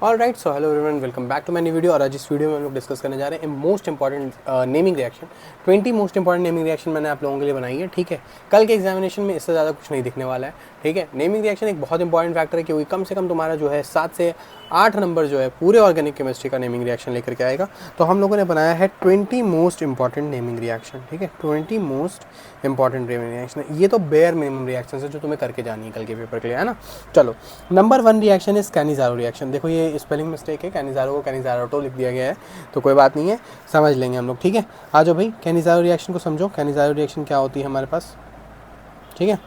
Alright, so hello everyone, welcome back to my new video. और आज इस video में हम लोग डिस्कस करने जा रहे हैं most important naming reaction. 20 most important naming reaction मैंने आप लोगों के लिए बनाई है। ठीक है, कल के एग्जामिनेशन में इससे ज़्यादा कुछ नहीं दिखने वाला है। ठीक है, नेमिंग रिएक्शन एक बहुत इंपॉर्टेंट फैक्टर है क्योंकि कम से कम तुम्हारा जो है 7 से 8 नंबर जो है पूरे ऑर्गेनिक केमिस्ट्री का नेमिंग रिएक्शन लेकर के आएगा। तो हम लोगों ने बनाया है 20 मोस्ट इंपॉर्टेंट नेमिंग रिएक्शन। ठीक है, 20 मोस्ट इंपॉर्टेंट नेमिंग रिएक्शन। ये तो बेयर मिनिमम रिएक्शन है जो तुम्हें करके जानी है कल के पेपर के लिए, है ना। चलो, number 1 reaction is Cannizzaro reaction. देखो ये स्पेलिंग मिस्टेक है, कैनिज़ारो को कैनिज़ारोटो लिख दिया गया है, तो कोई बात नहीं है, समझ लेंगे हम लोग। ठीक है, आ जाओ भाई, कैनिज़ारो रिएक्शन को समझो। कैनिज़ारो रिएक्शन क्या होती है हमारे पास। ठीक है,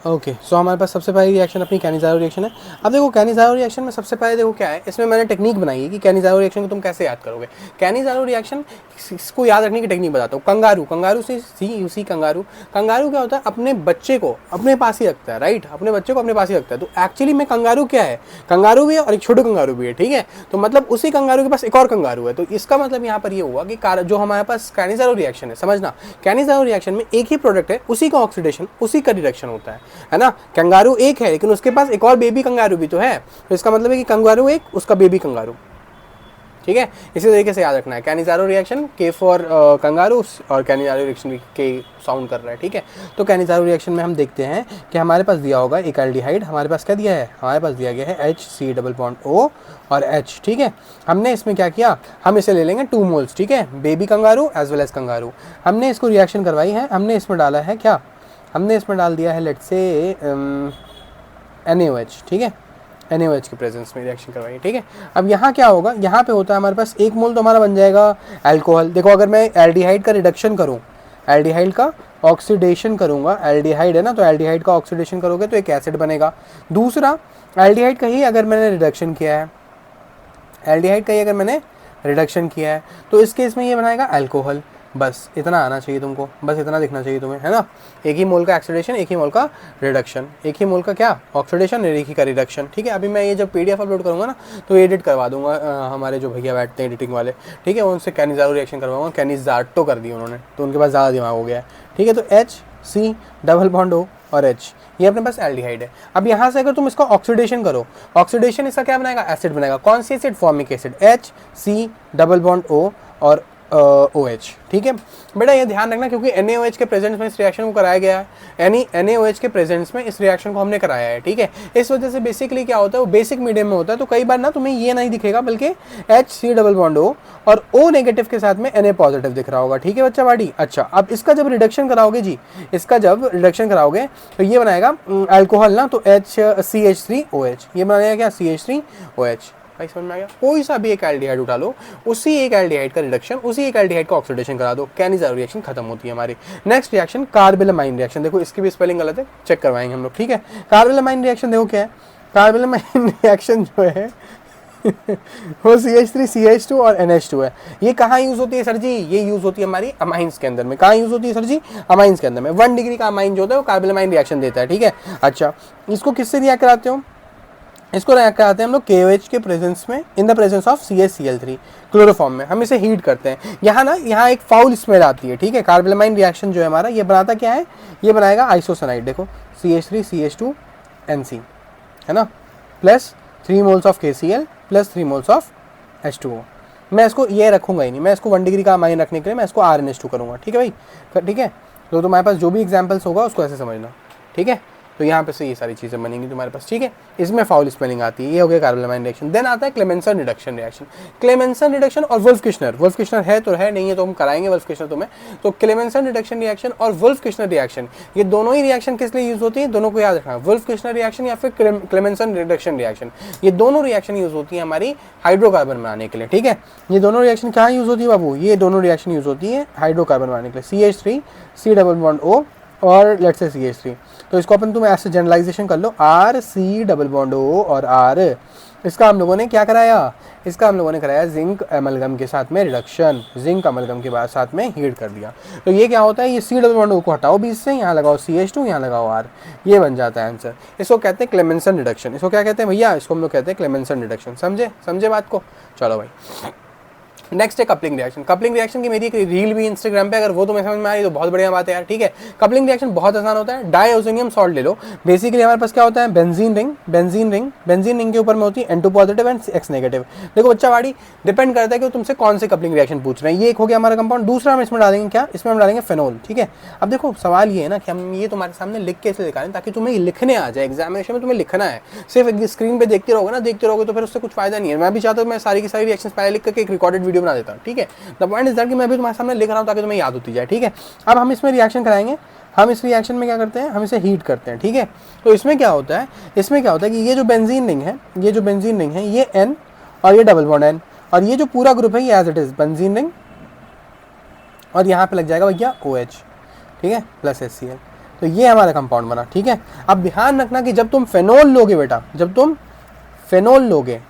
ओके, सो हमारे पास सबसे पहली रिएक्शन अपनी कैनिज़ारो रिएक्शन है। अब देखो कैनिज़ारो रिएक्शन में सबसे पहले देखो क्या है, इसमें मैंने टेक्निक बनाई है कि कैनिज़ारो रिएक्शन को तुम कैसे याद करोगे। कैनिज़ारो रिएक्शन इसको याद रखने की टेक्निक बताता हूँ। कंगारू से सी कंगारू क्या होता है, अपने बच्चे को अपने पास ही रखता है, राइट, अपने बच्चे को अपने पास ही रखता है। तो एक्चुअली में कंगारू क्या है, कंगारू भी है और एक छोटा कंगारू भी है। ठीक है, तो मतलब उसी कंगारू के पास एक और कंगारू है। तो इसका मतलब यहाँ पर ये हुआ कि जो हमारे पास कैनिज़ारो रिएक्शन है, समझना, कैनिज़ारो रिएक्शन में एक ही प्रोडक्ट है, उसी का ऑक्सीडेशन उसी का रिडक्शन होता है ना। कंगारू एक है लेकिन उसके पास एक और बेबी कंगारू भी तो है, तो इसका मतलब है कि कंगारू एक, उसका बेबी कंगारू। ठीक है, इसी तरीके से याद रखना है। कैनिज़ारो रिएक्शन के फॉर कंगारू और कैनिज़ारो रिएक्शन के साउंड कर रहा है। ठीक है, तो कैनिज़ारो रिएक्शन में हम देखते हैं कि हमारे पास दिया होगा एक एल्डिहाइड, हमारे पास क्या दिया है, हमारे पास दिया गया है HC डबल बॉन्ड O और H। ठीक है, हमने इसमें क्या किया, हम इसे ले लेंगे 2 मोल्स। ठीक है, baby kangaroo as well as kangaroo. हमने इसको रिएक्शन करवाई है, हमने इसमें डाला है क्या, हमने इसमें डाल दिया है लेट्स से NaOH। ठीक है, NaOH के प्रेजेंस में रिएक्शन करवाइए। ठीक है, अब यहाँ क्या होगा, यहाँ पे होता है हमारे पास 1 मोल तो हमारा बन जाएगा अल्कोहल। देखो अगर मैं एल्डिहाइड का रिडक्शन करूँ, एल्डिहाइड का ऑक्सीडेशन करूँगा, एल्डिहाइड है ना, तो एल्डिहाइड का ऑक्सीडेशन करोगे तो एक एसिड बनेगा। दूसरा, एल्डिहाइड का ही अगर मैंने रिडक्शन किया है, एल्डिहाइड का ही अगर मैंने रिडक्शन किया है तो इस केस में ये बनाएगा अल्कोहल। बस इतना आना चाहिए तुमको, बस इतना दिखना चाहिए तुम्हें, है ना। एक ही मोल का ऑक्सीडेशन, एक ही मोल का रिडक्शन, एक ही मोल का क्या ऑक्सीडेशन, एक ही का रिडक्शन। ठीक है, अभी मैं ये जब PDF अपलोड करूँगा ना तो एडिट करवा दूंगा, हमारे जो भैया बैठते हैं एडिटिंग वाले। ठीक है, उनसे कैनिज़ारो रिएक्शन करवाऊंगा, कैनिज़ाटो कर दिया उन्होंने, तो उनके पास ज़्यादा दिमाग हो गया है। ठीक है, तो HC डबल बॉन्ड O और H, ये अपने पास एल्डिहाइड है। अब यहाँ से अगर तुम इसका ऑक्सीडेशन करो, ऑक्सीडेशन इसका क्या बनाएगा, एसिड बनाएगा। कौन सी acid, formic acid, HC double bond O और OH। ठीक है बेटा, ये ध्यान रखना क्योंकि NaOH के प्रेजेंस में इस रिएक्शन को कराया गया है, यानी NaOH के प्रेजेंस में इस रिएक्शन को हमने कराया है। ठीक है, इस वजह से बेसिकली क्या होता है, वो बेसिक मीडियम में होता है, तो कई बार ना तुम्हें ये नहीं दिखेगा बल्कि HC डबल बॉन्ड O और O नेगेटिव के साथ में Na पॉजिटिव दिख रहा होगा। ठीक है बच्चा बाड़ी। अच्छा, अब इसका जब रिडक्शन कराओगे जी, इसका जब रिडक्शन कराओगे तो ये बनाएगा अल्कोहल ना, तो CH3OH, ये बनाएगा क्या, CH3OH। भाई समझ में आ गया। कोई सा भी एक एल्डिहाइड उठा लो, उसी एक एल्डिहाइड का रिडक्शन, उसी एक एल्डिहाइड का ऑक्सीडेशन करा दो, कैनिज़ारो रिएक्शन खत्म होती है हमारी। Next reaction carbylamine reaction. देखो इसकी भी स्पेलिंग गलत है, चेक करवाएंगे हम लोग। ठीक है, कार्बेलामाइन रिएक्शन देखो क्या है, कार्बेलामाइन रिएक्शन जो है वो CH3 CH2 और NH2 है। ये कहाँ यूज होती है सर जी, ये यूज होती है हमारी अमाइंस के अंदर में। कहाँ यूज होती है सर जी, अमाइंस के अंदर में। 1 डिग्री का अमाइन जो होता है वो कार्बेलामाइन रिएक्शन देता है। ठीक है, अच्छा इसको किससे रिएक्ट कराते हो, इसको रिएक्ट कराते हैं हम लोग KOH के प्रेजेंस में, in the presence of CaCl3 chloroform में, हम इसे हीट करते हैं। यहाँ ना, यहाँ एक फाउल स्मेल आती है। ठीक है, कार्बेलामाइन रिएक्शन जो है हमारा, ये बनाता क्या है, ये बनाएगा आइसोसाइनाइड। देखो CH3 CH2 NC, है ना, plus 3 moles of KCl plus 3 moles of H2O। मैं इसको ये रखूंगा ही नहीं, मैं इसको 1 डिग्री का अमाइन रखने के लिए मैं इसको RNH2 करूँगा। ठीक है भाई, ठीक है, तो तुम्हारे पास जो भी एग्जाम्पल्स होगा उसको ऐसे समझना। ठीक है, तो यहाँ पे से ये सारी चीज़ें बनेंगी तुम्हारे पास। ठीक है, इसमें फाउल स्पेलिंग आती है, ये हो गया कार्बेलामाइन रिएक्शन। देन आता है Clemmensen reduction reaction. Clemmensen reduction और वुल्फ किश्नर है तो है, नहीं है तो हम कराएंगे वुल्फ किश्नर तुम्हें। तो क्लेमेंसन रिडक्शन रिएक्शन और वुल्फ किश्नर रिएक्शन, ये दोनों ही रिएक्शन किस लिए यूज होती है, दोनों को याद रखना। वुल्फ किश्नर रिएक्शन या फिर क्लेमेंसन रिडक्शन रिएक्शन, ये दोनों रिएक्शन यूज होती है हमारी हाइड्रोकार्बन बनाने के लिए। ठीक है, ये दोनों रिएक्शन कहाँ यूज होती है बाबू, ये दोनों रिएक्शन यूज होती है हाइड्रोकार्बन बनाने के लिए, CH3 C double bond O और लेट्स से CH3। तो इसको अपन तुम ऐसे जनरलाइजेशन कर लो, RC डबल बॉन्ड O और R। इसका हम लोगों ने क्या कराया, इसका हम लोगों ने कराया जिंक अमलगम के साथ में रिडक्शन, जिंक अमलगम के बाद साथ में हीट कर दिया। तो ये क्या होता है, ये C डबल बॉन्ड O को हटाओ बीच से, यहाँ लगाओ CH2, यहाँ लगाओ R, ये बन जाता है आंसर। इसको कहते हैं क्लेमेंसन रिडक्शन। इसको क्या कहते हैं भैया, इसको हम लोग कहते हैं क्लेमेंसन रिडक्शन। समझे बात को। चलो भाई, नेक्स्ट है कपलिंग रिएक्शन। कपलिंग रिएक्शन की मेरी एक रील भी इंस्टाग्राम पे, अगर वो तुम्हें समझ में आ रही तो बहुत बढ़िया बात है यार, ठीक है। कपलिंग रिएक्शन बहुत आसान होता है। डाईओजोनियम सॉल्ट ले लो, बेसिकली हमारे पास क्या होता है, बेंजीन रिंग, बेंजीन रिंग के ऊपर में होती है N2 positive and X negative. देखो बच्चा वाड़ी डिपेंड करता है कि वो तुमसे कौन से कपलिंग रिएक्शन पूछ रहे हैं। ये एक हो गया हमारा कंपाउंड। दूसरा हम इसमें डालेंगे क्या, इसमें हम डालेंगे फेनोल, ठीक है। अब देखो सवाल ये है ना कि हम ये तुम्हारे सामने लिख के इसे दिखा रहे हैं ताकि तुम्हें लिखने आ जाए, एग्जामिनेशन में तुम्हें लिखना है। सिर्फ स्क्रीन पे देखते रहोगे ना, देखते रहोगे तो फिर उससे कुछ फायदा नहीं है। मैं भी चाहता हूँ मैं सारी की सारी रिएक्शंस पहले लिख करके एक रिकॉर्डेड वीडियो बना देता हूँ, ठीक है। द पॉइंट इज दैट कि मैं भी तुम्हारे सामने लिख रहा हूँ ताकि तुम्हें याद होती जाए, ठीक है। अब हम इसमें रिएक्शन कराएंगे। हम इस रिएक्शन में क्या करते हैं, हम इसे हीट करते हैं, ठीक है। तो इसमें क्या होता है, इसमें क्या होता है कि ये जो बेंजीन रिंग है, ये जो बेंजीन रिंग है, ये N और ये डबल बॉन्ड N, और ये जो पूरा ग्रुप है ये as it is benzene ring, और यहाँ पे लग जाएगा भैया OH, ठीक है, प्लस HCl। तो ये हमारा कंपाउंड बना, ठीक है। अब ध्यान रखना कि जब तुम फेनोल लोगे बेटा, जब तुम फेनोल लोगे,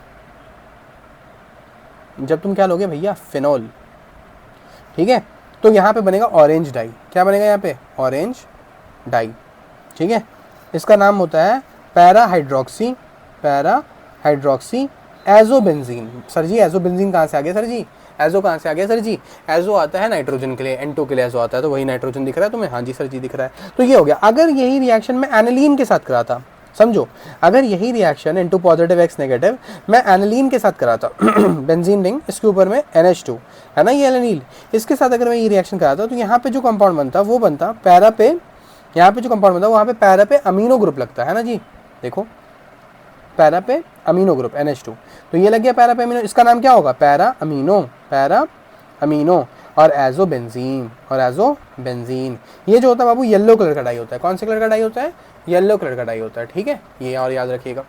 जब तुम क्या लोगे भैया, फेनोल, ठीक है, तो यहाँ पे बनेगा ऑरेंज डाई। क्या बनेगा यहाँ पे, ऑरेंज डाई, ठीक है। इसका नाम होता है पैरा हाइड्रोक्सी एजोबेंजीन। सर जी एजोबेंजीन कहाँ से आ गया सर जी, एजो कहाँ से आ गया सर जी, एजो आता है नाइट्रोजन के लिए, N2 के लिए एजो आता है, तो वही नाइट्रोजन दिख रहा है तुम्हें, हाँ जी सर जी दिख रहा है। तो ये हो गया। अगर यही रिएक्शन में एनिलीन के साथ कराता, समझो, अगर यही reaction N2 positive X negative मैं एनिलीन के साथ कराता बेंजीन रिंग, इसके ऊपर में NH2 है ना, ये एनिलीन, इसके साथ अगर मैं ये रिएक्शन कराता तो यहाँ पे जो कंपाउंड बनता वो बनता पैरा पे, यहाँ पे जो कंपाउंड बनता वहाँ पे पैरा पे अमीनो ग्रुप लगता है ना जी, देखो पैरा पे अमीनो ग्रुप NH2, तो ये लग गया पैरा पे अमीनो। इसका नाम क्या होगा, पैरा अमीनो और एजोबेंजीन। ये जो होता है बाबू येलो कलर का डाई होता है। कौन से कलर का डाई होता है, येलो कलर का डाई होता है, ठीक है। ये और याद रखिएगा,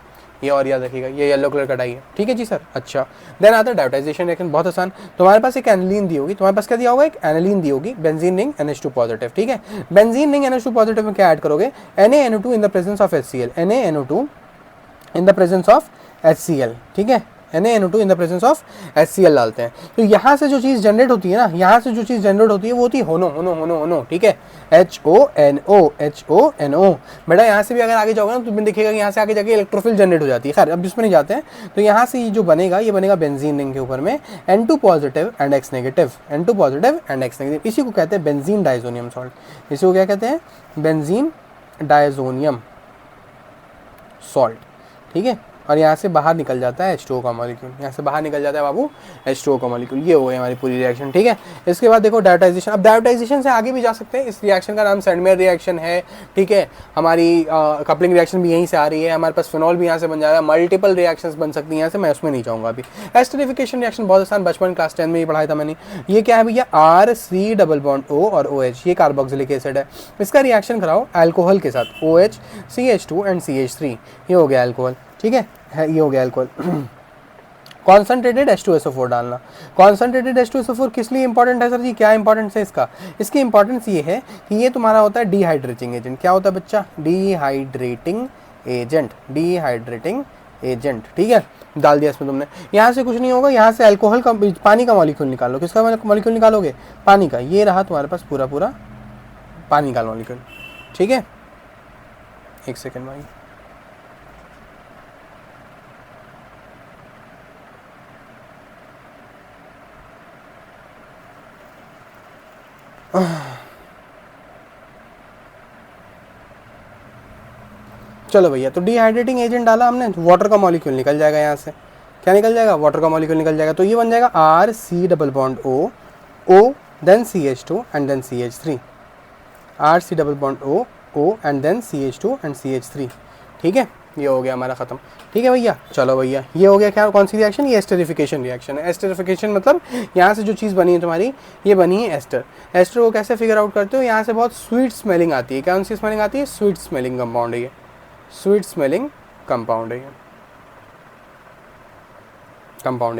ये येलो कलर का डाई है, ठीक है जी सर। अच्छा, देन आता है डायोटाइजेशन रिएक्शन, बहुत आसान। तुम्हारे पास एक एनिलीन दी होगी, तुम्हारे पास क्या दिया होगा, एक एनिलीन दी होगी, बेंजीन रिंग NH2 पॉजिटिव, ठीक है। बेंजीन रिंग NH2 पॉजिटिव में क्या ऐड करोगे, NaNO2 in the presence of HCl, NaNO2 in the presence of HCl, ठीक है, NaNO2 in the presence of HCl डालते हैं। तो यहाँ से जो चीज़ जनरेट होती है ना, यहाँ से जो चीज़ जनरेट होती है वो होती है होनो, ठीक है, HONO। बेटा यहाँ से भी अगर आगे जाओगे ना तो तुम्हें दिखेगा कि यहाँ से आगे जाके इलेक्ट्रोफिल जनरेट हो जाती है। खैर अब इसमें नहीं जाते हैं। तो यहाँ से ये जो बनेगा, ये बनेगा बेंजीन रिंग के ऊपर में N2 positive and X negative, इसी को कहते हैं बेंजीन डाइजोनियम सॉल्ट। इसी को क्या कहते हैं, बेंजीन डाइजोनियम सॉल्ट, ठीक है। और यहाँ से बाहर निकल जाता है H2O का मॉलिक्यूल, यहाँ से बाहर निकल जाता है बाबू H2O का मॉलिक्यूल। ये हो गई हमारी पूरी रिएक्शन, ठीक है। इसके बाद देखो डायोटाइजेशन। अब डायोटाइजेशन से आगे भी जा सकते हैं। इस रिएक्शन का नाम सेंडमेयर रिएक्शन है, ठीक है। हमारी कपलिंग रिएक्शन भी यहीं से आ रही है, हमारे पास फिनॉल भी यहाँ से बन जाएगा, मल्टीपल रिएक्शंस बन सकती हैं यहाँ से, मैं उसमें नहीं जाऊँगा अभी। एस्टरिफिकेशन रिएक्शन बहुत आसान, बचपन क्लास 10 में ही पढ़ाया था मैंने। ये क्या है भैया, RC डबल बॉन्ड O और OH, ये कार्बोक्सिलिक एसिड है। इसका रिएक्शन कराओ अल्कोहल के साथ, OH CH2 एंड CH3, ये हो गया अल्कोहल, ठीक है, ये हो गया अल्कोहल। कॉन्सनट्रेटेड H2SO4 डालना। कॉन्सनट्रेटेड H2SO4 किस लिए इंपॉर्टेंट है सर जी, क्या इंपॉर्टेंस है इसका, इसकी इंपॉर्टेंस ये है कि ये तुम्हारा होता है डिहाइड्रेटिंग एजेंट। क्या होता है बच्चा, डिहाइड्रेटिंग एजेंट, ठीक है। डाल दिया इसमें तुमने। यहाँ से कुछ नहीं होगा, यहाँ से अल्कोहल का, पानी का मॉलिक्यूल निकालो। किसका मॉलिक्यूल निकालोगे, पानी का। ये रहा तुम्हारे पास पूरा पानी का मॉलिक्यूल, ठीक है। एक सेकेंड भाई, चलो भैया, तो डिहाइड्रेटिंग एजेंट डाला हमने, वाटर का मॉलिक्यूल निकल जाएगा यहाँ से। क्या निकल जाएगा, वाटर का मॉलिक्यूल निकल जाएगा। तो ये बन जाएगा RC double bond O then CH2 and then CH3, RC double bond O and then CH2 and CH3, ठीक है। ये हो गया हमारा ख़त्म, ठीक है भैया। चलो भैया, ये हो गया क्या, कौन सी रिएक्शन, ये एस्टरिफिकेशन रिएक्शन है। एस्टरिफिकेशन मतलब यहाँ से जो चीज़ बनी है तुम्हारी, ये बनी है एस्टर। एस्टर को कैसे फिगर आउट करते हो, यहाँ से बहुत स्वीट स्मेलिंग आती है। कौन सी स्मेलिंग आती है, स्वीट स्मेलिंग कंपाउंड है ये, स्वीट स्मेलिंग कंपाउंड है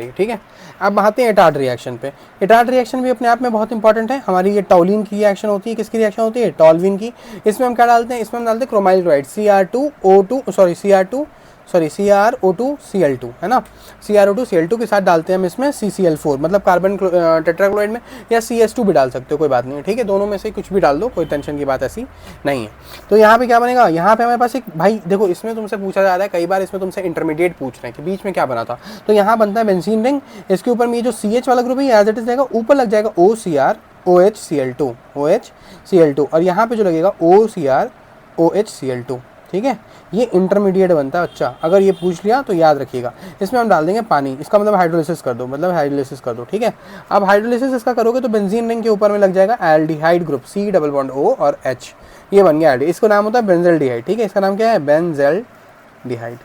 ये, ठीक है। अब आते हैं एटार्ड रिएक्शन पे। एटार्ड रिएक्शन भी अपने आप में बहुत इंपॉर्टेंट है। हमारी ये टॉलिन की रिएक्शन होती है, किसकी रिएक्शन होती है, टॉलविन की। इसमें हम क्या डालते हैं, इसमें हम डालते हैं chromyl chloride, CR2 sorry CrO2Cl2 है ना, CrO2Cl2 के साथ डालते हैं हम इसमें CCl4 मतलब कार्बन टेट्राक्लोराइड में, या CS2 भी डाल सकते हो, कोई बात नहीं है, ठीक है, दोनों में से कुछ भी डाल दो, कोई टेंशन की बात ऐसी नहीं है। तो यहाँ पे क्या बनेगा, यहाँ पे हमारे पास एक, भाई देखो इसमें तुमसे पूछा जा रहा है कई बार, इसमें तुमसे इंटरमीडिएट पूछ रहे हैं कि बीच में क्या बना था, तो यहाँ बनता है बेंजीन रिंग, इसके ऊपर में ये जो CH वाला ग्रुप है एज इट इज जाएगा, ऊपर लग जाएगा OCrOHCl2 और यहाँ पे जो लगेगा OCrOHCl2, ठीक है, ये इंटरमीडिएट बनता है बच्चा, अगर ये पूछ लिया तो याद रखिएगा। इसमें हम डाल देंगे पानी, इसका मतलब हाइड्रोलिसिस कर दो, मतलब हाइड्रोलिसिस कर दो, ठीक है। अब हाइड्रोलिसिस इसका करोगे तो बेंजीन रिंग के ऊपर में लग जाएगा aldehyde group, C double bond O और H, ये बन गया एल्डिहाइड, इसको नाम होता है बेंजल्डिहाइड, ठीक है, इसका नाम क्या है, बेंजल्डिहाइड,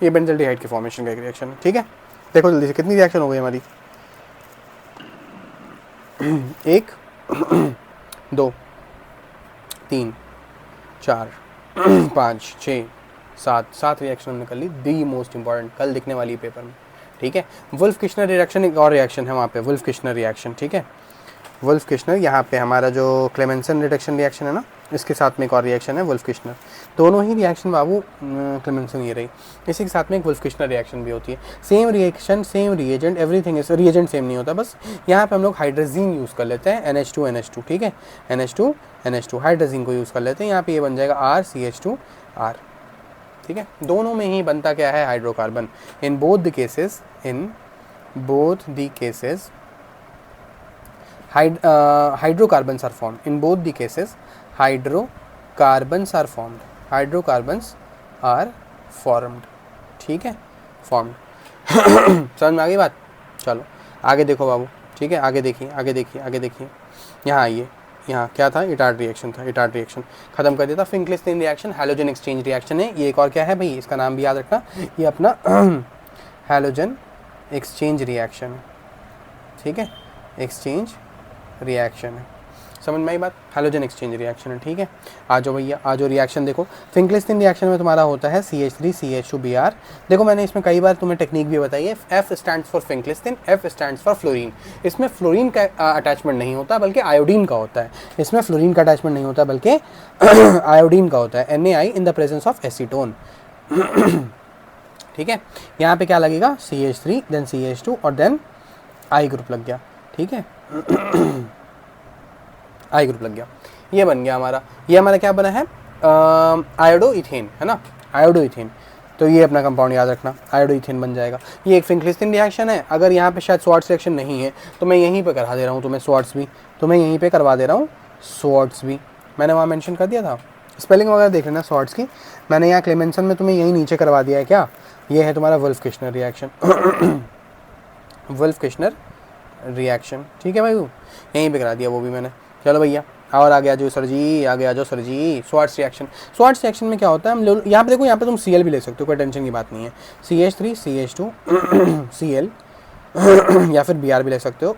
ये बेंजल्डिहाइड की फॉर्मेशन का एक रिएक्शन है, ठीक है। देखो जल्दी से कितनी रिएक्शन हो गई हमारी, 1 2 3 4 5 6 7 रिएक्शन हमने कर ली, दी मोस्ट इंपॉर्टेंट कल दिखने वाली पेपर में, ठीक है। वुल्फ किश्नर रिएक्शन एक और रिएक्शन है वहाँ पे, वुल्फ किश्नर रिएक्शन, ठीक है, वुल्फ किश्नर, यहाँ पे हमारा जो क्लेमेंसन रिडक्शन रिएक्शन है ना, इसके साथ में एक और रिएक्शन है वुल्फ किश्नर, दोनों ही रिएक्शन बाबू क्लेमेंसन ये रही, इसी के साथ में एक वुल्फ किश्नर रिएक्शन भी होती है, same reaction same reagent, everything is, reagent same नहीं होता, बस यहाँ पे हम लोग हाइड्रोजीन यूज़ कर लेते हैं, NH2 ठीक है, NH2 हाइड्रोजीन को यूज़ कर लेते हैं, यहाँ पे ये बन जाएगा RCH2R, ठीक है। दोनों में ही बनता क्या है, hydrocarbon, in both the cases hydrocarbons are formed, in both the cases hydrocarbons are formed, ठीक है, formed समझ में आ गई बात। चलो आगे देखो बाबू, ठीक है, आगे देखिए यहाँ आइए, यहाँ क्या था, इटार्ड रिएक्शन था, इटार्ड रिएक्शन खत्म कर दिया था, फिंकलिस्टीन रिएक्शन हैलोजन एक्सचेंज रिएक्शन है, ये एक और क्या है भाई, इसका नाम भी याद रखना, ये अपना हैलोजन एक्सचेंज रिएक्शन है, ठीक है, एक्सचेंज रिएक्शन है, समझ में आई बात, हैलोजन एक्सचेंज रिएक्शन है, ठीक है। आ जाओ भैया, आ जाओ रिएक्शन देखो, फिंकलिस्टीन रिएक्शन में तुम्हारा होता है CH3CH2Br, देखो मैंने इसमें कई बार तुम्हें टेक्निक भी बताई है, F stands for Finkelstein, F stands for fluorine, इसमें फ्लोरीन का अटैचमेंट नहीं होता बल्कि आयोडीन का होता है, इसमें फ्लोरीन का अटैचमेंट नहीं होता बल्कि आयोडीन का होता है, NaI in the presence of acetone, ठीक है। यहाँ पे क्या लगेगा, CH3 देन CH2 और देन I ग्रुप लग गया, ठीक है, I ग्रुप लग गया, ये बन गया हमारा, ये हमारा क्या बना है, आयोडो इथेन, है ना, आयोडो इथेन, तो ये अपना कंपाउंड याद रखना, आयोडो इथेन बन जाएगा। ये एक फिंकलिस्टीन रिएक्शन है, अगर यहाँ पे शायद स्वार्ट्स रिएक्शन नहीं है तो मैं यहीं पे करा दे रहा हूँ तुम्हें स्वार्ट्स भी, तो मैं यहीं पे करवा दे रहा हूँ स्वार्ट्स भी, मैंने वहाँ मेंशन कर दिया था, स्पेलिंग वगैरह देख लेना स्वार्ट्स की, मैंने यहाँ क्लेमेंसन में तुम्हें यहीं नीचे करवा दिया है, क्या ये है तुम्हारा Wolff Kishner reaction Wolff Kishner reaction, ठीक है भाई, यहीं पे करा दिया वो भी मैंने। चलो भैया और आगे आ जाओ सर जी, आगे आ जाओ सर जी, स्वार्ट्स रिएक्शन में क्या होता है, हम लोग यहाँ पे देखो, यहाँ पे तुम Cl भी ले सकते हो, कोई टेंशन की बात नहीं है, CH3 CH2 Cl या फिर Br भी ले सकते हो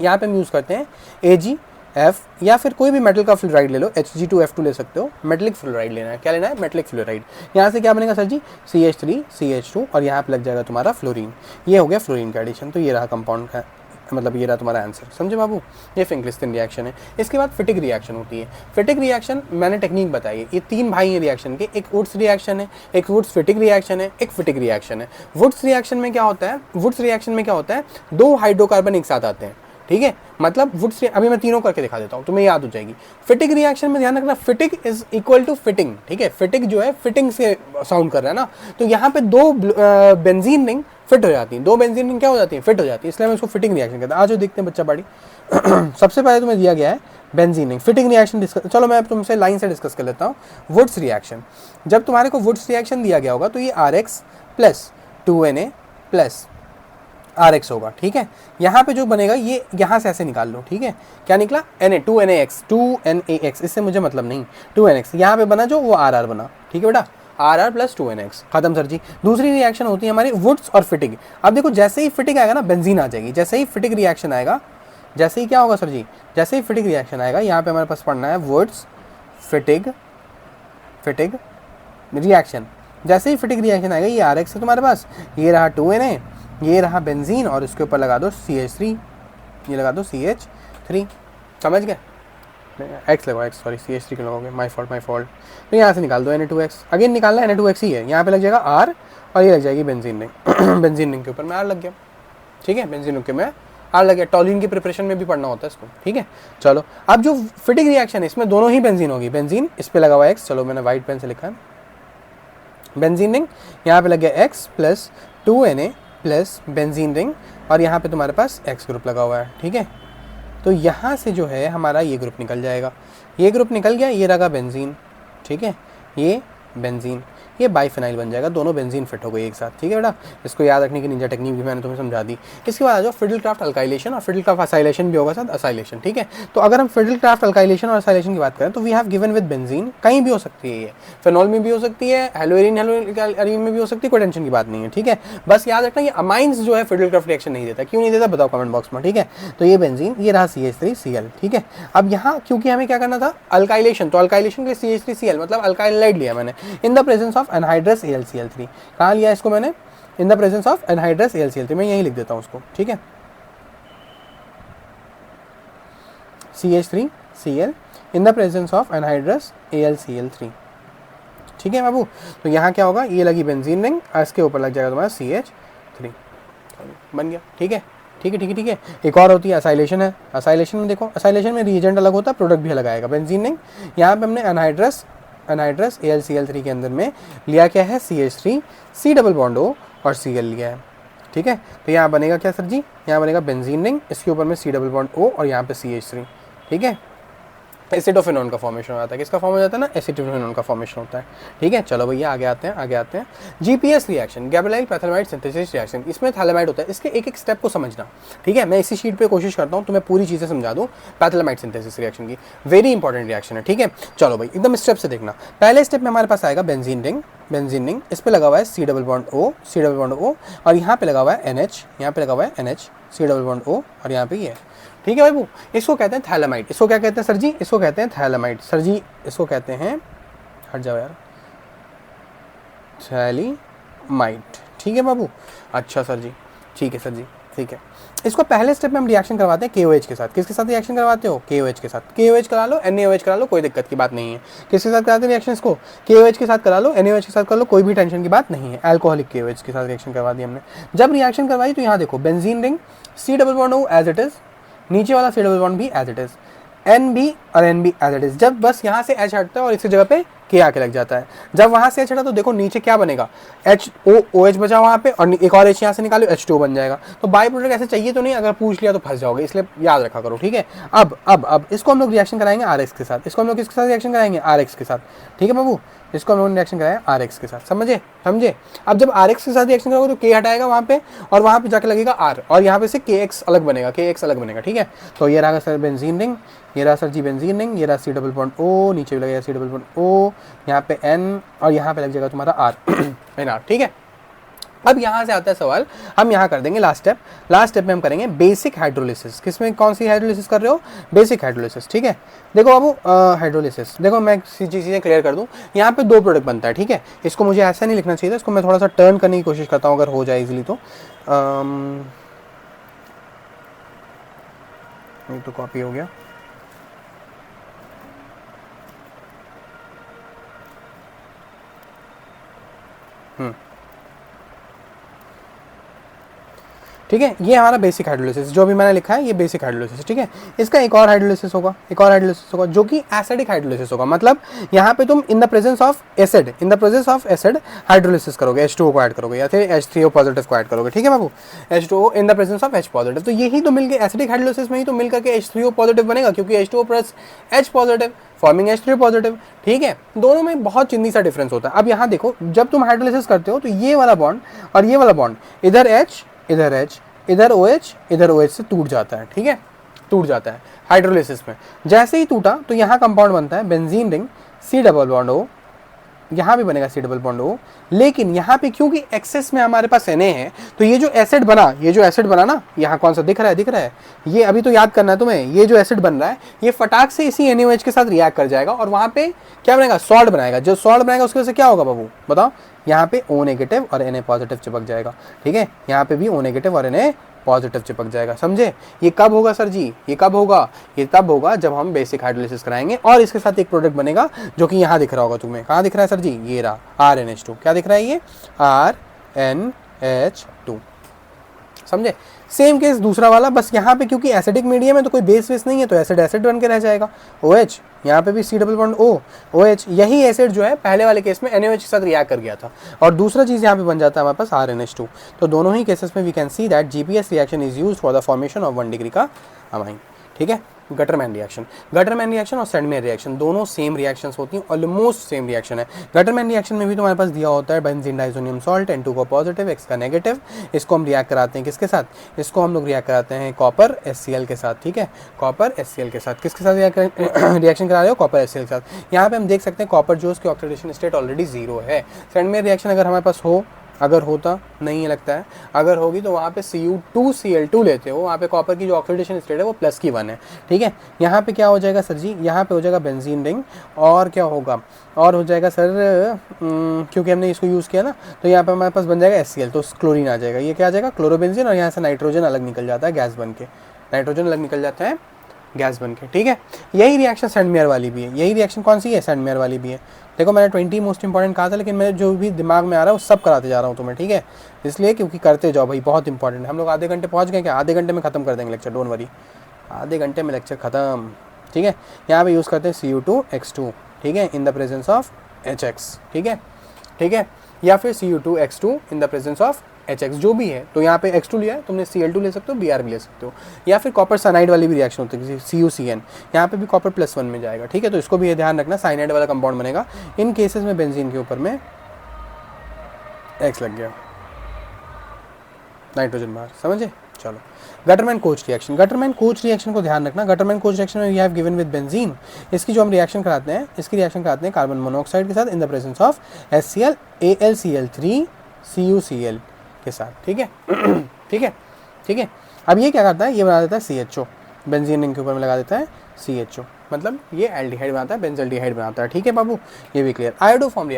यहाँ पे हम यूज़ करते हैं AgF, या फिर कोई भी मेटल का फ्लोराइड ले लो, Hg2F2 ले सकते हो, मेटलिक फ्लोराइड लेना है, क्या लेना है, मेटलिक फ्लोराइड, यहाँ से क्या बनेगा सर जी, CH3 CH2 और यहाँ पे लग जाएगा तुम्हारा फ्लोरीन, ये हो गया फ्लोरीन का एडिशन, तो ये रहा कंपाउंड का, मतलब ये रहा तुम्हारा आंसर, समझे बाबू, ये फिंकलिस्टीन रिएक्शन है। इसके बाद फिटिक रिएक्शन होती है, फिटिक रिएक्शन मैंने टेक्निक बताई है, ये 3 भाई हैं रिएक्शन के, एक वुड्स रिएक्शन है, एक वुड्स फिटिक रिएक्शन है, एक फिटिक रिएक्शन है। वुड्स रिएक्शन में क्या होता है, 2 हाइड्रोकार्बन एक साथ आते हैं, ठीक है, मतलब वुड्स, अभी मैं तीनों करके दिखा देता हूँ, तुम्हें याद हो जाएगी। फिटिक रिएक्शन में ध्यान रखना, Fittig is equal to fitting, ठीक है, फिटिक जो है फिटिंग से साउंड कर रहा है ना, तो यहाँ पे 2 बेंजीन रिंग फिट हो जाती हैं, 2 बेंजीन रिंग क्या हो जाती है, फिट हो जाती है, इसलिए हम इसको फिटिंग रिएक्शन कहते हैं। आज जो देखते हैं बच्चा बाड़ी सबसे पहले तुम्हें दिया गया है benzene ring, fitting reaction discuss, चलो मैं तुमसे लाइन से डिस्कस कर लेता हूँ। वुड्स रिएक्शन, जब तुम्हारे को वुड्स रिएक्शन दिया गया होगा तो ये RX plus 2Na plus RX होगा, ठीक है। यहाँ पे जो बनेगा ये यहाँ से ऐसे निकाल लो, ठीक है, क्या निकला, Na 2NaX, इससे मुझे मतलब नहीं, 2NX यहाँ पे बना जो वो RR बना, ठीक है बेटा, RR प्लस 2NX, खत्म सर जी। दूसरी रिएक्शन होती है हमारी वुड्स और फिटिग। अब देखो जैसे ही फिटिग आएगा ना बेंजीन आ जाएगी, जैसे ही फिटिग रिएक्शन आएगा, जैसे ही क्या होगा सर जी, जैसे ही फिटिग रिएक्शन आएगा, यहाँ पे हमारे पास पढ़ना है वुड्स फिटिग रिएक्शन, जैसे ही फिटिग रिएक्शन आएगा ये RX है तुम्हारे पास, ये रहा 2Na, ये रहा बेंजीन और इसके ऊपर लगा दो CH3, ये लगा दो CH3, समझ गए, एक्स लगाओ, एक्स सॉरी CH3 क्यों लगाओगे, माई फॉल्ट। तो यहाँ से निकाल दो Na2X, अगेन निकालना है Na2X ही है, यहाँ पे लग जाएगा R और ये लग जाएगी बेंजीन रिंग। बेंजीन रिंग के ऊपर में R लग गया, ठीक है, बेंजीन रिंग के में R लग गया। टॉल्यूइन की प्रिपरेशन में भी पढ़ना होता है इसको, ठीक है। चलो अब जो फिटिंग रिएक्शन है इसमें दोनों ही बेंजीन होगी, बेंजीन इस पे लगा हुआ X, चलो मैंने व्हाइट पेन से लिखा है बेंजीन रिंग, यहाँ पे लग गया X plus 2Na plus benzene ring और यहाँ पे तुम्हारे पास X ग्रुप लगा हुआ है, ठीक है। तो यहाँ से जो है हमारा ये ग्रुप निकल जाएगा, ये ग्रुप निकल गया, ये रहा बेंजीन, ठीक है, ये बेंजीन, ये बाइफेनाइल बन जाएगा, दोनों बेंजीन फिट हो गई एक साथ, ठीक है बेटा। इसको याद रखने की निंजा टेक्निक भी मैंने तुम्हें समझा दी। इसके बाद आ जाओ फिडलक्राफ्ट अल्काइलेशन और फिडलक्राफ्ट असाइलेशन भी होगा साथ असाइलेशन, ठीक है। तो अगर हम फिडलक्राफ्ट अल्काइलेशन और असाइलेशन की बात करें तो we have given with benzene, कहीं भी हो सकती है, ये फेनॉल में भी हो सकती है, हेलोएरिन हेलोएरिन में भी हो सकती है, कोई टेंशन की बात नहीं है, ठीक है। बस याद रखना ये अमाइंस जो है फिडलक्राफ्ट रिएक्शन नहीं देता, क्यों नहीं देता बताओ कमेंट बॉक्स में, ठीक है। तो ये बेंजीन, ये रहा CH3Cl, ठीक है। अब यहाँ क्योंकि हमें क्या करना था अल्काइलेशन, तो अल्काइलेशन के लिए CH3Cl मतलब अल्काइलाइड लिया मैंने in the presence of anhydrous AlCl3। कहाँ लिया इसको मैंने, in the presence of anhydrous AlCl3, मैं यही लिख देता हूँ उसको, ठीक है, CH3Cl in the presence of anhydrous AlCl3, ठीक है बाबू। तो यहाँ क्या होगा, ये लगी बेंजीन रिंग, इसके ऊपर लग जाएगा तुम्हारा CH3, बन गया, ठीक है, ठीक है, ठीक है, ठीक है। एक और होती है असाइलेशन है, असाइलेशन में देखो, असाइलेशन में रिएजेंट अलग होता है, प्रोडक्ट भी अलग आएगा। बेंजीन रिंग यहाँ पे हमने एनहाइड्रस AlCl3 के अंदर में लिया क्या है CH3, C double bond O और Cl लिया है, ठीक है। तो यहाँ बनेगा क्या सर जी, यहाँ बनेगा बेंजीन रिंग, इसके ऊपर में C डबल बॉन्ड O और यहाँ पे CH3, ठीक है। एसिटोफेनॉन का फॉर्मेशन हो जाता है, किसका फॉर्म हो जाता है ना, एसिटोफेनॉन का फॉर्मेशन होता है, ठीक है। चलो भैया आगे आते हैं, GPS reaction, Gabriel phthalimide synthesis reaction, इसमें थैलेमाइड होता है, इसके एक एक स्टेप को समझना, ठीक है। मैं इसी शीट पे कोशिश करता हूँ तुम्हें पूरी चीज़ें समझा दूँ पैथेलामाइड सिंथेसिस रिएक्शन की, वेरी इंपॉर्टेंट रिएक्शन है, ठीक है। चलो भाई एकदम स्टेप से देखना, पहले स्टेप में हमारे पास आएगा बेंजीन रिंग, इस पे लगा हुआ है C डबल बॉन्ड O और यहाँ पे लगा हुआ है NH, यहाँ पे लगा हुआ है NH, C double bond O और यहाँ पे ये, ठीक है भाई। इसको कहते हैं थैलेमाइड, इसको क्या कहते हैं सर जी, इसको कहते हैं थैलेमाइड, सर जी इसको कहते हैं, हट जाओ यार, थैलेमाइड, ठीक है बाबू। अच्छा सर जी, ठीक है सर जी, ठीक है। इसको पहले स्टेप में हम रिएक्शन करवाते हैं KOH के साथ, किसके साथ रिएक्शन करवाते हो, KOH के साथ, KOH करा लो, NaOH करा लो, कोई दिक्कत की बात नहीं है। किसके साथ कराते हैं रिएक्शन, इसको KOH के साथ करा लो, NaOH के साथ कर लो, कोई भी टेंशन की बात नहीं है। अल्कोहलिक KOH के साथ रिएक्शन करवा दी हमने। जब रिएक्शन करवाई तो यहाँ देखो benzene ring C double bond O as it is, नीचे वाला C डबल बॉन्ड भी एज इट इज, NB और NB एज इट इज। जब बस यहाँ से H हटता है और इसकी जगह पे K आके लग जाता है, जब वहाँ से H हटा तो देखो नीचे क्या बनेगा, HOOH बचा वहाँ पे और एक और H यहाँ से निकालो, H2O बन जाएगा। तो बाई प्रोडक्ट ऐसे चाहिए तो नहीं, अगर पूछ लिया तो फंस जाओगे, इसलिए याद रखा करो, ठीक है। अब इसको हम लोग रिएक्शन कराएंगे RX के साथ, इसको हम लोग किसके साथ रिएक्शन कराएंगे, RX के साथ, ठीक है बाबू। इसको हम लोग रिएक्शन कराएंगे RX के साथ, समझे। अब जब RX के साथ रिएक्शन करोगे तो K हटाएगा वहाँ पे और वहाँ पे जाके लगेगा R और यहाँ पे से KX अलग बनेगा, ठीक है। तो ये रहा सर बेंजीन रिंग, ये रहा सर जी बेंजीन रिंग, ये रहा C डबल बॉन्ड O, नीचे भी लगेगा C डबल बॉन्ड O, यहाँ पे N और यहाँ पे लग जाएगा तुम्हारा R, ठीक है। अब यहाँ से आता है सवाल, हम यहाँ कर देंगे लास्ट स्टेप में हम करेंगे बेसिक हाइड्रोलिसिस। किसमें कौन सी हाइड्रोलिसिस कर रहे हो, बेसिक हाइड्रोलिसिस, ठीक है। देखो बाबू हाइड्रोलिसिस, देखो मैं चीज़ें क्लियर कर दूँ, यहाँ पे 2 प्रोडक्ट बनता है, ठीक है। इसको मुझे ऐसा नहीं लिखना चाहिए था, इसको मैं थोड़ा सा टर्न करने की कोशिश करता हूँ, अगर हो जाए इजिली तो। ये तो कॉपी हो गया, ठीक है। ये हमारा बेसिक हाइड्रोलिसिस जो भी मैंने लिखा है, ये बेसिक हाइड्रोलिसिस, ठीक है। इसका एक और हाइड्रोलिसिस होगा, जो कि एसिडिक हाइड्रोलिसिस होगा। मतलब यहाँ पे तुम in the presence of acid hydrolysis करोगे, H2O को ऐड करोगे या फिर H3O पॉजिटिव को ऐड करोगे, ठीक है बाबू। H2O in the presence of H positive, तो यही तो मिलकर एसिडिक हाइड्रोलिसिस में ही तो मिल करके H3O पॉजिटिव बनेगा, क्योंकि H2O plus H positive forming H3O positive, ठीक है। दोनों में बहुत चिन्नी सा डिफरेंस होता है। अब यहाँ देखो, जब तुम हाइड्रोलिसिस करते हो तो ये वाला बॉन्ड और ये वाला बॉन्ड इधर H इधर OH से टूट जाता है, ठीक है, टूट जाता है हाइड्रोलिसिस में। जैसे ही टूटा तो यहाँ कंपाउंड बनता है benzene ring C double bond O, यहाँ भी बनेगा C डबल बॉन्ड O, लेकिन यहाँ पे क्योंकि एक्सेस में हमारे पास Na है, तो ये जो एसिड बना ना, यहाँ कौन सा दिख रहा है, ये अभी तो याद करना है तुम्हें, ये जो एसिड बन रहा है ये फटाक से इसी NaOH के साथ रिएक्ट कर जाएगा और वहाँ पे क्या बनेगा, सॉल्ट बनाएगा। जो सॉल्ट बनाएगा उसकी वजह से क्या होगा बाबू बताओ, यहाँ पे O नेगेटिव और Na पॉजिटिव चिपक जाएगा, ठीक है। यहाँ पे भी O नेगेटिव और Na पॉजिटिव चिपक जाएगा। समझे? ये कब होगा सर जी? ये कब होगा? ये तब होगा जब हम बेसिक हाइड्रोलिसिस कराएंगे और इसके साथ एक प्रोडक्ट बनेगा जो कि यहाँ दिख रहा होगा तुम्हें। कहाँ दिख रहा है सर जी? ये रहा RNH2। क्या दिख रहा है ये? RNH2। समझे? सेम केस दूसरा वाला, बस यहाँ पे क्योंकि एसिडिक मीडियम है तो कोई बेस वेस नहीं है तो एसिड एसिड बन के रह जाएगा। OH, यहाँ पे भी C double bond O, OH। यही एसिड जो है पहले वाले केस में NaOH के साथ रिएक्ट कर गया था और दूसरा चीज़ यहाँ पे बन जाता है हमारे पास RNH2। तो दोनों ही केसेस में we can see that GPS reaction is used for the formation of 1 degree का अमाइन। ठीक है? गटरमैन रिएक्शन और सैंडमेयर रिएक्शन दोनों सेम रिएक्शंस होती हैं, ऑलमोस्ट सेम रिएक्शन है। गटरमैन रिएक्शन में भी तुम्हारे पास दिया होता है बेंजीन डाइसोनियम सॉल्ट, N2 का पॉजिटिव, X का नेगेटिव। इसको हम रिएक्ट कराते हैं किसके साथ? इसको हम लोग रिएक्ट कराते हैं कॉपर HCl के साथ। ठीक है? कॉपर HCl के साथ। किसके साथ रिएक्शन करा रहे हो? कॉपर HCl के साथ। यहाँ पे हम देख सकते हैं कॉपर जो उसकी ऑक्सीडेशन स्टेट ऑलरेडी 0 है। सैंडमेयर रिएक्शन अगर हमारे पास हो, अगर होता नहीं लगता है, अगर होगी तो वहाँ पे Cu2Cl2 लेते हो, वहाँ पे कॉपर की जो ऑक्सीडेशन स्टेट है वो +1 है। ठीक है? यहाँ पे क्या हो जाएगा सर जी? यहाँ पे हो जाएगा बेंजीन रिंग और क्या होगा? और हो जाएगा सर क्योंकि हमने इसको यूज़ किया ना तो यहाँ पे हमारे पास बन जाएगा HCl, तो क्लोरीन आ जाएगा। ये क्या आ जाएगा? क्लोरोबेंजीन, और यहाँ से नाइट्रोजन अलग निकल जाता है गैस बन के। नाइट्रोजन अलग निकल जाता है गैस बन के। ठीक है? यही रिएक्शन सैंडमेयर वाली भी है। यही रिएक्शन कौन सी है? सैंडमेयर वाली भी है। देखो मैंने 20 मोस्ट इंपॉर्टेंट कहा था, लेकिन मैं जो भी दिमाग में आ रहा है वो सब कराते जा रहा हूँ तुम्हें। ठीक है? इसलिए क्योंकि करते जाओ भाई, बहुत इंपॉर्टेंट है। हम लोग आधे घंटे पहुँच गए क्या? आधे घंटे में खत्म कर देंगे लेक्चर, डोंट वरी, आधे घंटे में लेक्चर खत्म। ठीक है? यहाँ पे यूज़ करते हैं Cu2X2। ठीक है? In the presence of HX। ठीक है? ठीक है? या फिर Cu2X2 in the presence of HX, जो भी है। तो यहाँ पे X2 लिया है तुमने, Cl2 ले सकते हो, Br भी ले सकते हो, या फिर कॉपर साइनाइड वाली भी रिएक्शन होती है CuCN। यहाँ पे भी कॉपर +1 में जाएगा। ठीक है? तो इसको भी ये ध्यान रखना, साइनाइड वाला कंपाउंड बनेगा। इन केसेस में बेंजीन के ऊपर में X लग गया, नाइट्रोजन बाहर। समझे? चलो, गटरमैन कोच रिएक्शन को ध्यान रखना। गटरमैन कोच रिएक्शन में we have given with benzene. इसकी जो हम रिएक्शन कराते हैं, इसकी रिएक्शन कराते हैं कार्बन मोनोऑक्साइड के साथ in the presence of HCl, AlCl3, CuCl के साथ। ठीक है? ठीक है? ठीक है? अब ये क्या करता है? ये बना देता है CHO, बेंजीन रिंग के ऊपर में लगा देता है CHO, मतलब ये एल्डिहाइड बनाता है, बेंजल्डिहाइड बनाता है। ठीक है बाबू? ये भी क्लियर। आयोडोफॉर्म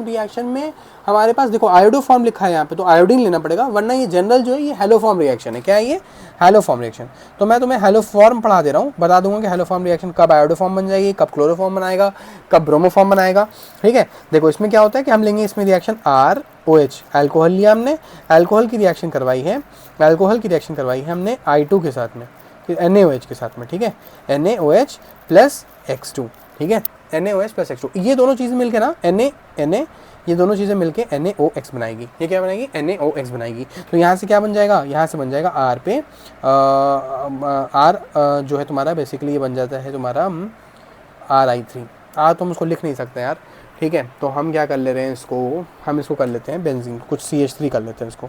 रिएक्शन में हमारे पास देखो आयोडोफॉर्म लिखा है यहाँ पे, तो आयोडीन लेना पड़ेगा, वरना ये जनरल जो है ये हेलोफॉर्म रिएक्शन है। क्या है ये? Haloform reaction. तो मैं तुम्हें हेलोफॉर्म पढ़ा दे रहा हूँ, बता दूंगा कि हेलोफॉर्म रिएक्शन कब आयोडोफॉर्म बन जाएगी, कब क्लोरोफॉर्म बनाएगा, कब ब्रोमोफॉर्म बनाएगा। ठीक है? देखो इसमें क्या होता है कि हम लेंगे इसमें रिएक्शन ROH, अल्कोहल लिया हमने, अल्कोहल की रिएक्शन करवाई है हमने I2 के साथ में, NaOH के साथ में। ठीक है? NaOH plus X2। ठीक है? NaOH प्लस X2, ये दोनों चीज़ें मिलके ना Na ये दोनों चीज़ें मिलके NaOX बनाएगी। ये क्या बनाएगी? NaOX बनाएगी। तो यहाँ से क्या बन जाएगा? यहाँ से बन जाएगा R पे R जो है तुम्हारा बेसिकली ये बन जाता है तुम्हारा RI3। R तो हम उसको लिख नहीं सकते यार। ठीक है? तो हम क्या कर ले रहे हैं इसको, हम इसको कर लेते हैं बेंजीन, कुछ CH3 कर लेते हैं इसको,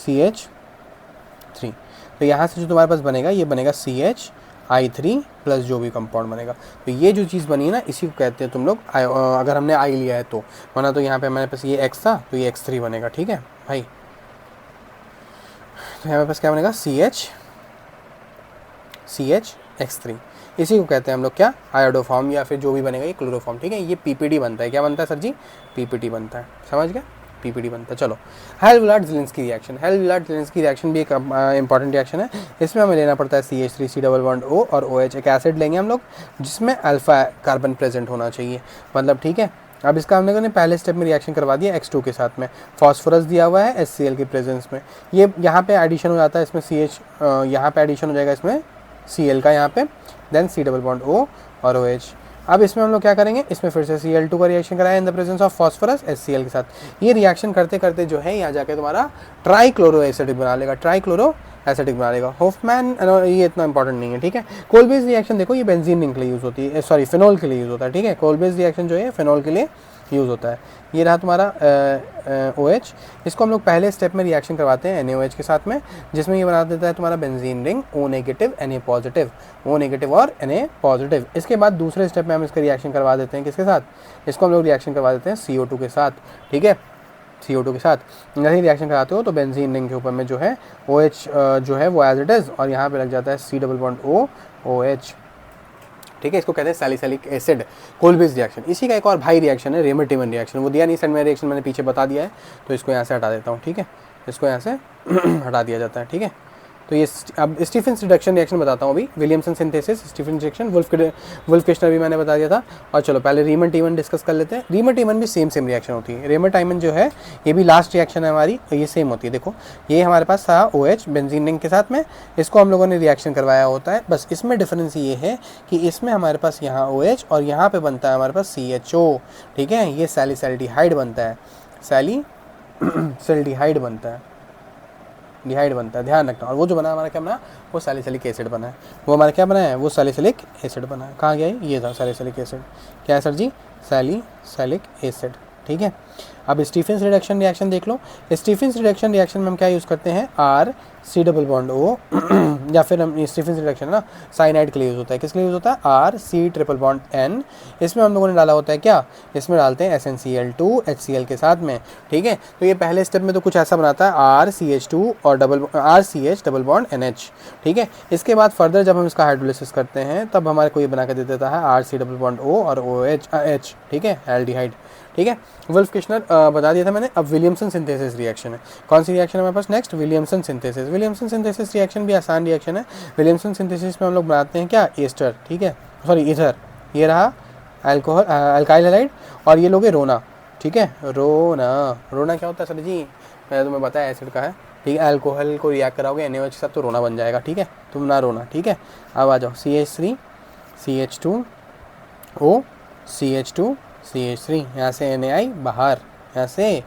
CH3। तो यहाँ से जो तुम्हारे पास बनेगा ये बनेगा CHI3 प्लस जो भी कंपाउंड बनेगा। तो ये जो चीज़ बनी है ना, इसी को कहते हैं तुम लोग अगर हमने I लिया है तो, वरना तो यहाँ पे हमारे पास ये X था तो ये X3 बनेगा। ठीक है भाई? तो यहाँ पे पास क्या बनेगा? CHX3। इसी को कहते हैं हम लोग क्या? आयोडोफॉर्म, या फिर जो भी बनेगा ये क्लोरोफॉर्म। ठीक है? ये PPD बनता है। क्या बनता है सर जी? PPD बनता है। समझ गया? PPD बनता है। चलो, हेल-विलार्ड-ज़ेलेंस्की रिएक्शन भी एक इंपॉर्टेंट रिएक्शन है। इसमें हमें लेना पड़ता है CH3, C double bond O और OH, एक एसिड लेंगे हम लोग जिसमें अल्फा कार्बन प्रेजेंट होना चाहिए, मतलब। ठीक है? अब इसका हमने ने पहले स्टेप में रिएक्शन करवा दिया X2 के साथ में, फॉस्फोरस दिया हुआ है HCl के प्रेजेंस में, ये यहाँ पे एडिशन हो जाता है इसमें CH, यहाँ पे एडिशन हो जाएगा इसमें Cl का यहाँ पे, then C double bond O और OH। अब इसमें हम लोग क्या करेंगे? इसमें फिर से Cl2 का रिएक्शन कराया in the presence of phosphorus HCl के साथ। ये रिएक्शन करते करते जो है यहाँ जाके तुम्हारा ट्राइक्लोरो एसिडिक बना लेगा, होफमैन। ये इतना इंपॉर्टेंट नहीं है। ठीक है? कोल बेस रिएक्शन देखो, ये बेंजीन रिंग के लिए यूज़ होती है, सॉरी फिनॉल के लिए यूज़ होता है। ठीक है? कोल बेस रिएक्शन जो है फिनॉल के लिए यूज़ होता है। ये रहा तुम्हारा OH। इसको हम लोग पहले स्टेप में रिएक्शन करवाते हैं NaOH के साथ में, जिसमें ये बना देता है तुम्हारा benzene ring O negative Na positive, O negative और Na पॉजिटिव। इसके बाद दूसरे स्टेप में हम इसका रिएक्शन करवा देते हैं किसके साथ? इसको हम लोग रिएक्शन करवा देते हैं CO2 के साथ। ठीक है? CO2 के साथ जैसे रिएक्शन कराते हो तो बेंजीन रिंग के ऊपर में जो है OH जो है वो एज इट इज़, और यहाँ पे लग जाता है C double bond O OH। ठीक है? इसको कहते हैं salicylic acid, Kolbe's reaction. इसी का एक और भाई रिएक्शन है रेमर-टिमन रिएक्शन, वो दिया नहीं सैंडमेयर रिएक्शन, मैंने पीछे बता दिया है, तो इसको यहाँ से हटा देता हूँ। ठीक है? इसको यहाँ से हटा दिया जाता है, ठीक है। तो ये अब स्टीफेंस रिडक्शन रिएक्शन बताता हूँ अभी, Williamson synthesis, Stephens reaction, Wolff Kishner भी मैंने बता दिया था। और चलो पहले रीमन टीमन डिस्कस कर लेते हैं। रीमन टीमन भी सेम रिएक्शन होती है। रीमन टाइमन जो है ये भी लास्ट रिएक्शन है हमारी, ये सेम होती है। देखो ये हमारे पास था OH बेंजीन रिंग के साथ में, इसको हम लोगों ने रिएक्शन करवाया होता है। बस इसमें डिफरेंस ये है कि इसमें हमारे पास यहाँ OH और यहाँ पे बनता है हमारे पास CHO, ठीक है। ये सैलिसैल्डिहाइड बनता है, सैलिसैल्डिहाइड बनता है, डिहाइड बनता है, ध्यान रखना। और वो जो बना हमारा क्या बना, वो सैलिसिलिक एसिड बना है। वो हमारा क्या बना है, वो सैलिसिलिक एसिड बना है। कहाँ गया ये था सैलिसिलिक एसिड, क्या है सर जी, सैलिसिलिक एसिड, ठीक है। अब स्टीफेंस रिडक्शन रिएक्शन देख लो। स्टीफेंस रिडक्शन रिएक्शन में हम क्या यूज़ करते हैं, RC+O या फिर हम स्टीफेंस रिडक्शन ना साइनाइड के लिए यूज़ होता है। किसके लिए यूज़ होता है, RC+N। इसमें हम लोगों ने डाला होता है क्या, इसमें डालते हैं SnCl2 HCl के साथ में, ठीक है। तो ये पहले स्टेप में तो कुछ ऐसा बनाता है RCH2 और RCH+NH, ठीक है। इसके बाद फर्दर जब हम इसका हाइड्रोलिसिस करते हैं तब हमारे को ये बना कर दे देता है RC+O और OH, ठीक है, एल्डिहाइड, ठीक है। वुल्फ किश्नर बता दिया था मैंने। अब विलियमसन सिंथेसिस रिएक्शन है, कौन सी रिएक्शन है हमारे पास next, Williamson synthesis. Williamson synthesis reaction भी आसान रिएक्शन है। विलियमसन सिंथेसिस में हम लोग बनाते हैं क्या, एस्टर, ठीक है, सॉरी ईथर, ये रहा अल्कोहल अल्काइल हैलाइड, और ये लोग रोना, ठीक है। रोना क्या होता है सर जी, मैंने तुम्हें बताया एसिड का है, ठीक है। अल्कोहल को रिएक्ट कराओगे NaOH के साथ तो रोना बन जाएगा, ठीक है, तुम ना रोना, ठीक है। अब आ जाओ CH3 CH2O CH3, यहाँ से NaI बाहर, यहाँ से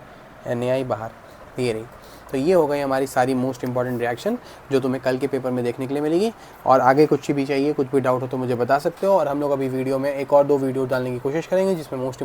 NaI बाहर, ये रही। तो ये हो गई हमारी सारी मोस्ट इंपॉर्टेंट रिएक्शन जो तुम्हें कल के पेपर में देखने के लिए मिलेगी। और आगे कुछ भी चाहिए, कुछ भी डाउट हो तो मुझे बता सकते हो। और हम लोग अभी वीडियो में 1 और 2 वीडियो डालने की कोशिश करेंगे जिसमें मोस्ट